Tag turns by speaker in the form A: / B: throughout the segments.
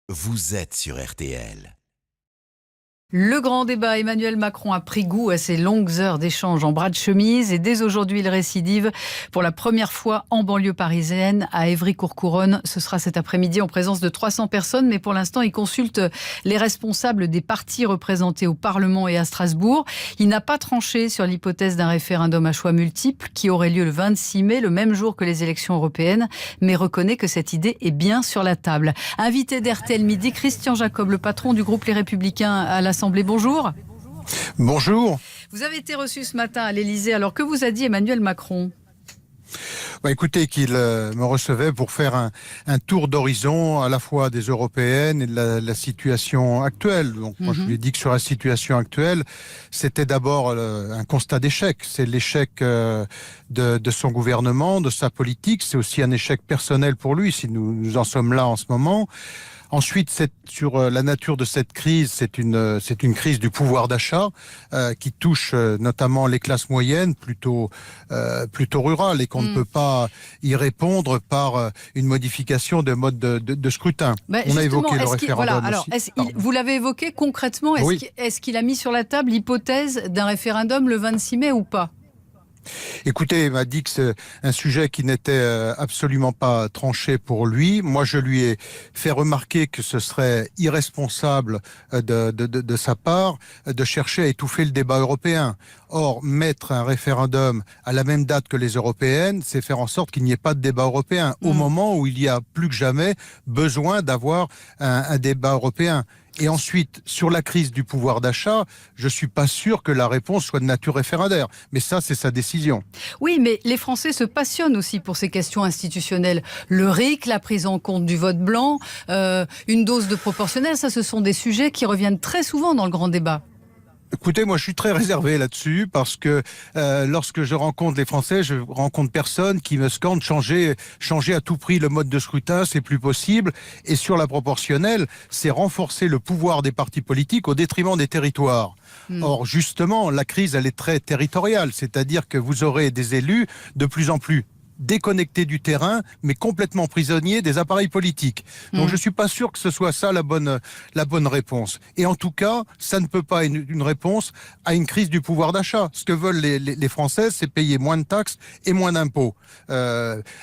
A: Vous êtes sur RTL.
B: Le grand débat, Emmanuel Macron a pris goût à ces longues heures d'échange en bras de chemise et dès aujourd'hui il récidive pour la première fois en banlieue parisienne à Évry-Courcouronnes. Ce sera cet après-midi en présence de 300 personnes, mais pour l'instant il consulte les responsables des partis représentés au Parlement et à Strasbourg. Il n'a pas tranché sur l'hypothèse d'un référendum à choix multiples qui aurait lieu le 26 mai, le même jour que les élections européennes, mais reconnaît que cette idée est bien sur la table. Invité d'RTL Midi, Christian Jacob, le patron du groupe Les Républicains à l'Assemblée. Bonjour.
C: Bonjour.
B: Vous avez été reçu ce matin à l'Élysée. Alors, que vous a dit Emmanuel Macron ?
C: Écoutez, qu'il me recevait pour faire un tour d'horizon à la fois des européennes et de la situation actuelle. Donc, moi, je lui ai dit que sur la situation actuelle, c'était d'abord un constat d'échec. C'est l'échec de son gouvernement, de sa politique. C'est aussi un échec personnel pour lui, si nous en sommes là en ce moment. Ensuite, sur la nature de cette crise, c'est une crise du pouvoir d'achat qui touche notamment les classes moyennes, plutôt rurales, et qu'on ne peut pas y répondre par une modification de mode de scrutin. On a évoqué le référendum aussi.
B: Vous l'avez évoqué concrètement, est-ce qu'il a mis sur la table l'hypothèse d'un référendum le 26 mai ou pas ?
C: Écoutez, il m'a dit que c'est un sujet qui n'était absolument pas tranché pour lui. Moi, je lui ai fait remarquer que ce serait irresponsable de sa part de chercher à étouffer le débat européen. Or, mettre un référendum à la même date que les européennes, c'est faire en sorte qu'il n'y ait pas de débat européen au moment où il y a plus que jamais besoin d'avoir un débat européen. Et ensuite, sur la crise du pouvoir d'achat, je ne suis pas sûr que la réponse soit de nature référendaire. Mais ça, c'est sa décision.
B: Oui, mais les Français se passionnent aussi pour ces questions institutionnelles. Le RIC, la prise en compte du vote blanc, une dose de proportionnel, ça, ce sont des sujets qui reviennent très souvent dans le grand débat.
C: Écoutez, moi je suis très réservé là-dessus parce que lorsque je rencontre les Français, je rencontre personne qui me scande changer à tout prix le mode de scrutin, c'est plus possible. Et sur la proportionnelle, c'est renforcer le pouvoir des partis politiques au détriment des territoires. Or, justement, la crise, elle est très territoriale, c'est-à-dire que vous aurez des élus de plus en plus déconnectés du terrain, mais complètement prisonniers des appareils politiques. Donc je ne suis pas sûr que ce soit ça la bonne réponse. Et en tout cas, ça ne peut pas être une réponse à une crise du pouvoir d'achat. Ce que veulent les Français, c'est payer moins de taxes et moins d'impôts.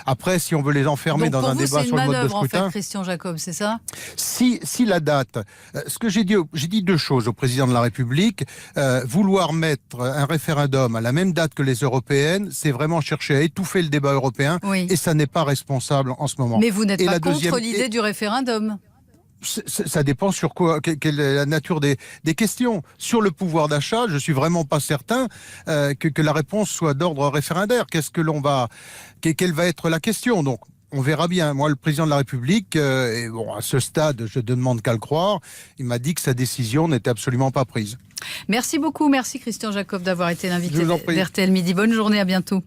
C: Après, si on veut les enfermer dans un débat sur le mode de scrutin...
B: En fait, Christian Jacob, c'est ça ?
C: Si la date... ce que j'ai dit deux choses au président de la République. Vouloir mettre un référendum à la même date que les européennes, c'est vraiment chercher à étouffer le débat européen, et ça n'est pas responsable en ce moment.
B: Mais vous n'êtes pas contre l'idée du référendum ?
C: Ça dépend sur quoi, quelle est la nature des questions. Sur le pouvoir d'achat, je suis vraiment pas certain que la réponse soit d'ordre référendaire. Quelle va être la question ? Donc, on verra bien. Moi, le président de la République, à ce stade, je ne demande qu'à le croire, il m'a dit que sa décision n'était absolument pas prise.
B: Merci beaucoup. Merci Christian Jacob d'avoir été l'invité d'RTL Midi. Bonne journée, à bientôt.